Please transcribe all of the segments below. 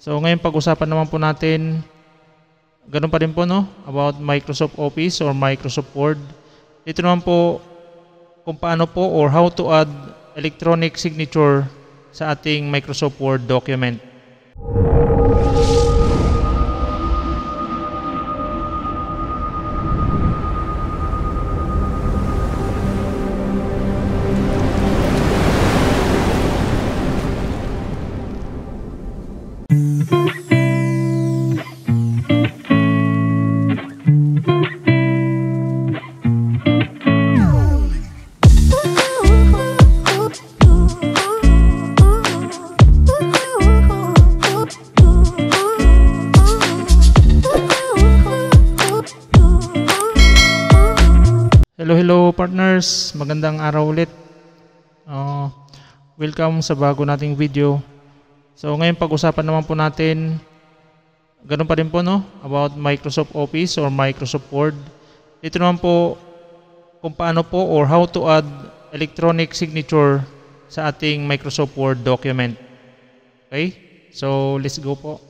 So ngayon pag-usapan naman po natin, ganun pa rin po no, about Microsoft Office or Microsoft Word. Ito naman po kung paano po or how to add electronic signature sa ating Microsoft Word document. Hello partners, magandang araw ulit. Welcome sa bago nating video. So ngayon pag-usapan naman po natin, ganun pa rin po no, about Microsoft Office or Microsoft Word. Ito naman po kung paano po or how to add electronic signature sa ating Microsoft Word document. Okay, so let's go po.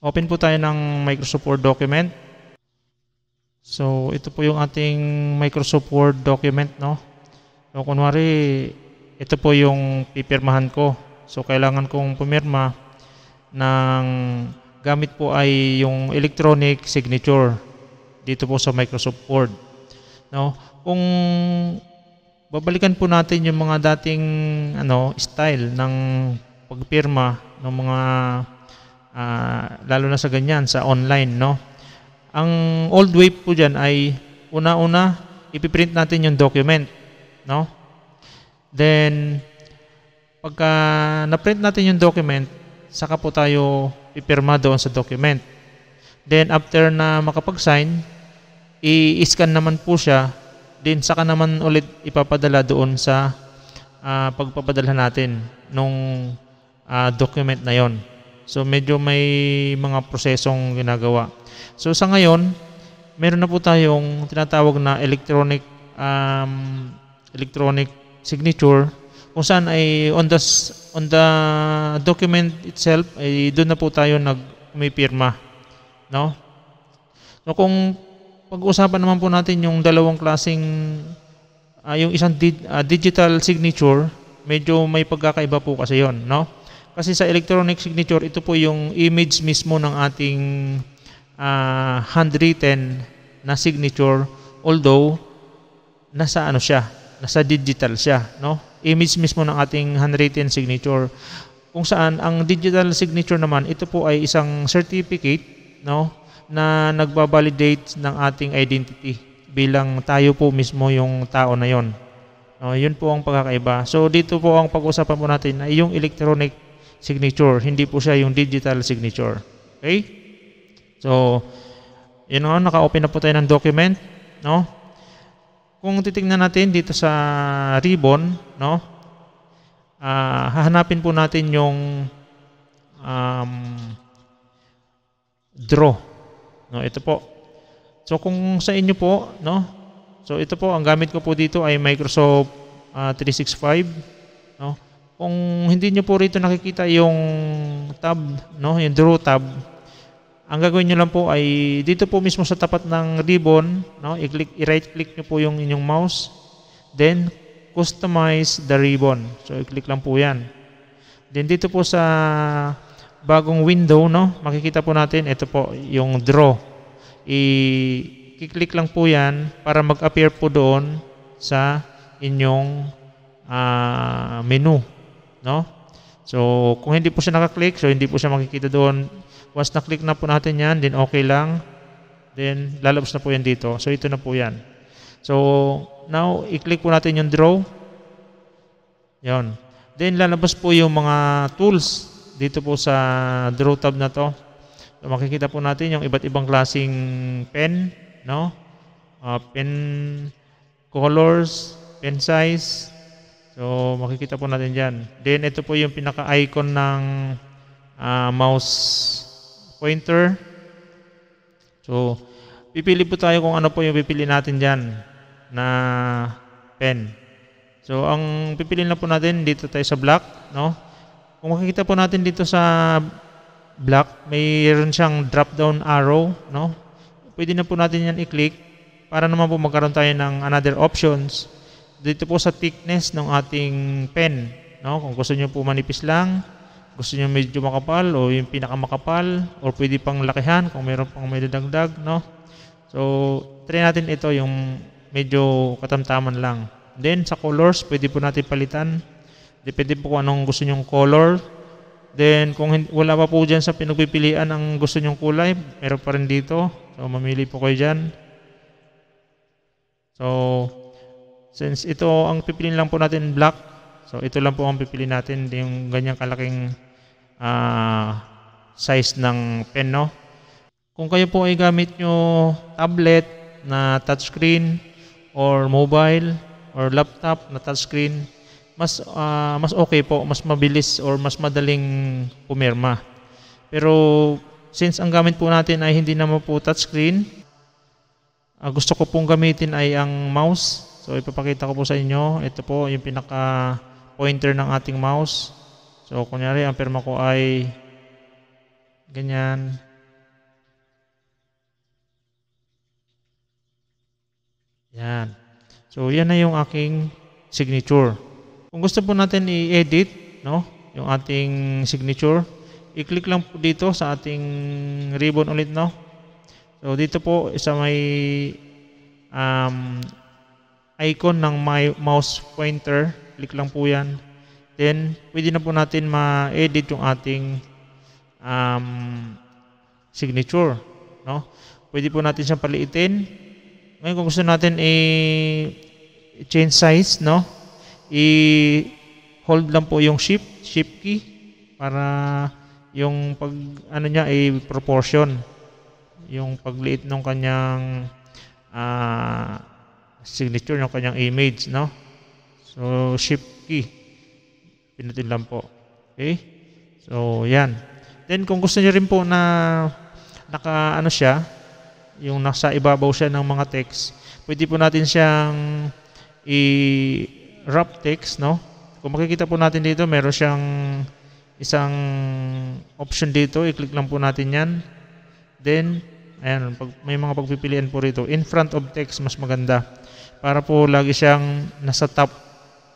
Open po tayo ng Microsoft Word document. So ito po yung ating Microsoft Word document no. So kunwari ito po yung pipirmahan ko. So kailangan kong pumirma ng gamit po ay yung electronic signature dito po sa Microsoft Word. No? Kung babalikan po natin yung mga dating style ng pagpirma ng mga lalo na sa ganyan sa online no. Ang old way po dyan ay una-una ipiprint natin yung document no? Then pagka na-print natin yung document, saka po tayo pipirma doon sa document. Then after na makapag-sign, i-scan naman po siya, then saka naman ulit ipapadala doon sa pagpapadala natin nung document na yon. So medyo may mga prosesong ginagawa. So sa ngayon, meron na po tayong tinatawag na electronic signature kung saan ay on the document itself ay doon na po tayo nagpipirma no. So kung pag-usapan naman po natin yung dalawang klaseng yung isang digital signature, medyo may pagkakaiba po kasi yon no. Kasi sa electronic signature, ito po yung image mismo ng ating handwritten na signature, although nasa nasa digital siya no. Image mismo ng ating handwritten signature, kung saan ang digital signature naman, ito po ay isang certificate no na nagbabalidate ng ating identity bilang tayo po mismo yung tao na yon no. Yun po ang pagkakaiba. So dito po ang pag-usapan po natin ay yung electronic signature, hindi po siya yung digital signature. Okay? So, yun nga, naka-open na po tayo ng document, no? Kung titingnan natin dito sa ribbon, no? Hahanapin po natin yung draw. No, ito po. So, kung sa inyo po, no? So, ito po, ang gamit ko po dito ay Microsoft 365, no? Kung hindi nyo po rito nakikita yung tab, no? Yung draw tab, ang gagawin nyo lang po ay dito po mismo sa tapat ng ribbon, no? I-right click nyo po yung inyong mouse, then customize the ribbon. So i-click lang po yan. Then dito po sa bagong window, no? Makikita po natin, ito po yung draw. I-click lang po yan para mag-appear po doon sa inyong menu, no? So kung hindi po siya nakaklik, so hindi po siya makikita doon. Once na-click na po natin yan, then okay lang. Then, lalabas na po yan dito. So, ito na po yan. So, now, i-click po natin yung draw. Yan. Then, lalabas po yung mga tools dito po sa draw tab na to. So, makikita po natin yung iba't ibang klaseng pen, no? Pen colors, pen size. So, makikita po natin dyan. Then, ito po yung pinaka-icon ng mouse pointer. So, pipili po tayo kung ano po yung pipili natin dyan na pen. So, ang pipiliin lang po natin dito tayo sa black, no? Kung makikita po natin dito sa black, mayroon siyang drop down arrow, no? Pwede na po natin yan i-click para naman po magkaroon tayo ng another options dito po sa thickness ng ating pen, no? Kung gusto niyo po manipis lang, gusto niyo medyo makapal o yung pinakamakapal, or pwede pang lakihan kung mayroon pang may dadagdag, no? So, try natin ito yung medyo katamtaman lang. Then, sa colors, pwede po natin palitan. Depende po kung anong gusto nyong color. Then, kung wala pa po dyan sa pinagpipilian ang gusto nyong kulay, meron pa rin dito. So, mamili po kayo dyan. So, since ito ang pipiliin lang po natin black, so ito lang po ang pipiliin natin, yung ganyang kalaking size ng pen, no? Kung kayo po ay gamit nyo tablet na touchscreen or mobile or laptop na touchscreen, mas okay po, mas mabilis or mas madaling pumirma. Pero since ang gamit po natin ay hindi naman po touchscreen, gusto ko pong gamitin ay ang mouse. So ipapakita ko po sa inyo. Ito po yung pinaka pointer ng ating mouse. So kunyari ang pirma ko ay ganyan. Yan. So yan na yung aking signature. Kung gusto po natin i-edit, no, yung ating signature, i-click lang po dito sa ating ribbon ulit, no. So dito po sa may icon ng my mouse pointer, click lang po yan. Then pwede na po natin ma-edit yung ating signature, no. Pwede po natin siyang paliitin. Ngayon kung gusto natin i-change size, no, i-hold lang po yung shift key para yung pag ano niya ay proportion, yung pagliit ng kanyang signature, ng kanyang image, no. So shift key pinutin lang po. Okay, so yan. Then kung gusto niyo rin po na naka ano siya, yung nasa ibabaw siya ng mga text, pwede po natin siyang i-wrap text, no? Kung makikita po natin dito, meron siyang isang option dito, i-click lang po natin yan. Then, ayan, may mga pagpipilian po rito. In front of text, mas maganda. Para po lagi siyang nasa top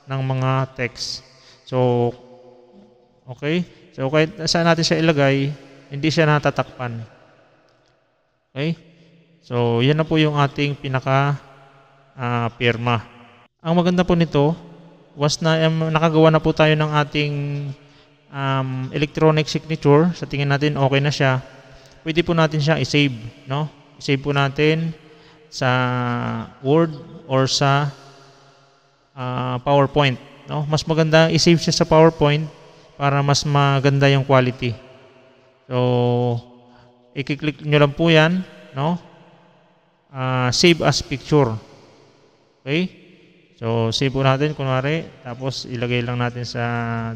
ng mga text. So, okay? So, kahit saan natin siya ilagay, hindi siya natatakpan. Okay? So, yan na po yung ating pinaka pirma. Ang maganda po nito, nakagawa na po tayo ng ating electronic signature. Sa tingin natin, okay na siya. Pwede po natin siya i-save, no? I-save po natin sa Word or sa PowerPoint, no? Mas maganda i-save siya sa PowerPoint para mas maganda yung quality. So, i-click nyo lang po yan, no? Save as picture. Okay? So, save po natin, kunwari, tapos ilagay lang natin sa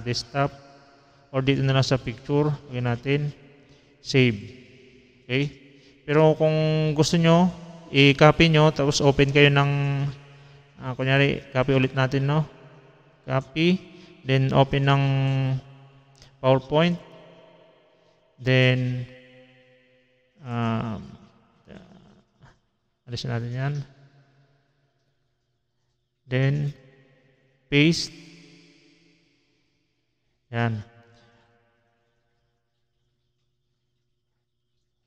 desktop or dito na lang sa picture, lagay natin, save. Okay? Pero kung gusto nyo, i-copy nyo, tapos open kayo ng, kunyari, copy ulit natin, no? Copy, then open ng PowerPoint, then, alisin natin yan. Then, paste. Yan.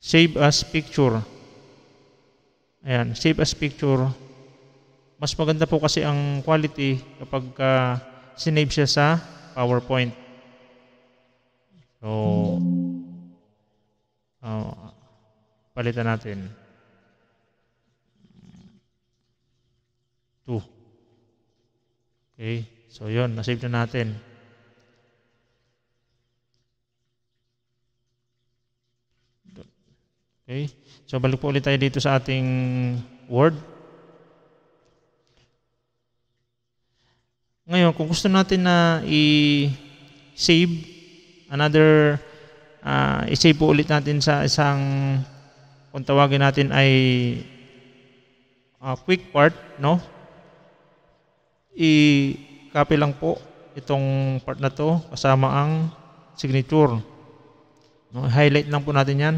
Save as picture. Ayan, save as picture. Mas maganda po kasi ang quality kapag sinave siya sa PowerPoint. So, palitan natin. 2. Okay, so yun, nasave na natin. Okay, so balik po ulit tayo dito sa ating Word. Ngayon, kung gusto natin na i-save i-save po ulit natin sa isang, kung tawagin natin ay quick part, no? I-copy lang po itong part na to kasama ang signature. No, highlight lang po natin yan.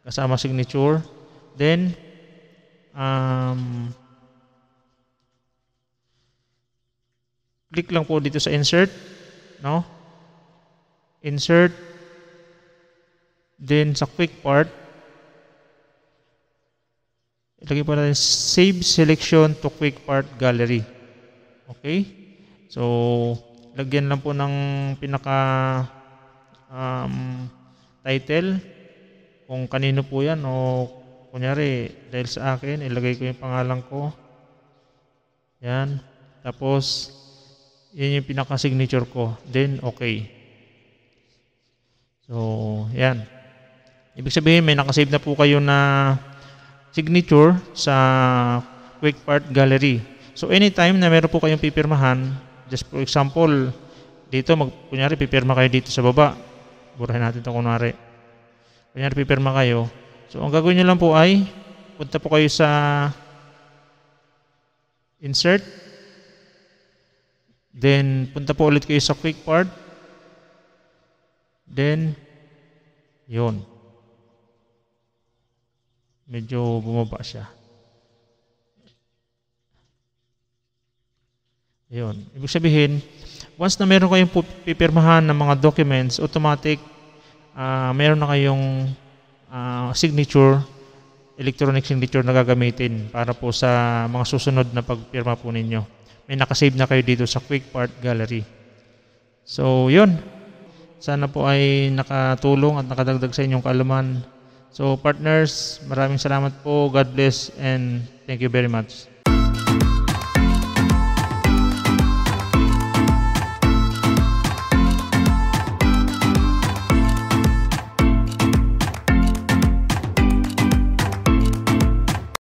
Kasama signature. Then, click lang po dito sa insert. No? Insert. Then, sa quick part, ilagay po natin save selection to quick part gallery. Okay? So, lagyan lang po ng pinaka title kung kanino po yan o kunyari dahil sa akin ilagay ko yung pangalan ko. Yan. Tapos yan yung pinaka signature ko. Then okay. So, yan. Ibig sabihin may nakasave na po kayo na signature sa quick part gallery. So anytime na meron po kayong pipirmahan, just for example, dito kunyari pipirma kayo dito sa baba. Burahin natin ito kunwari. Kunyari pipirma kayo. So ang gagawin nyo lang po ay punta po kayo sa insert. Then punta po ulit kayo sa quick part. Then yun. Medyo bumaba siya. Yun. Ibig sabihin, once na meron kayong pipirmahan ng mga documents, automatic, meron na kayong signature, electronic signature na gagamitin para po sa mga susunod na pagpirma po ninyo. May nakasave na kayo dito sa quick part gallery. So, yun. Sana po ay nakatulong at nakadagdag sa inyong kaalaman. So, partners, maraming salamat po. God bless and thank you very much.